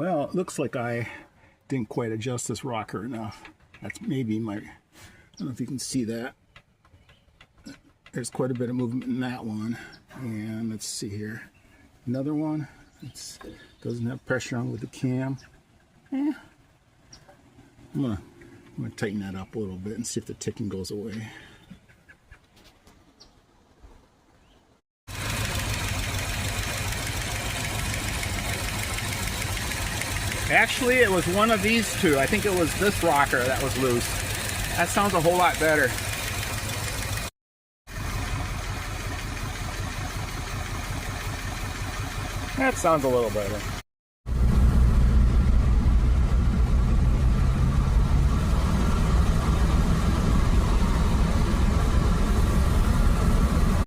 Well, it looks like I didn't quite adjust this rocker enough. That's maybe my, I don't know if you can see that. There's quite a bit of movement in that one. And let's see here. Another one. It doesn't have pressure on with the cam. I'm gonna tighten that up a little bit and see if the ticking goes away. Actually, it was one of these two. I think it was this rocker that was loose. That sounds a whole lot better. That sounds a little better.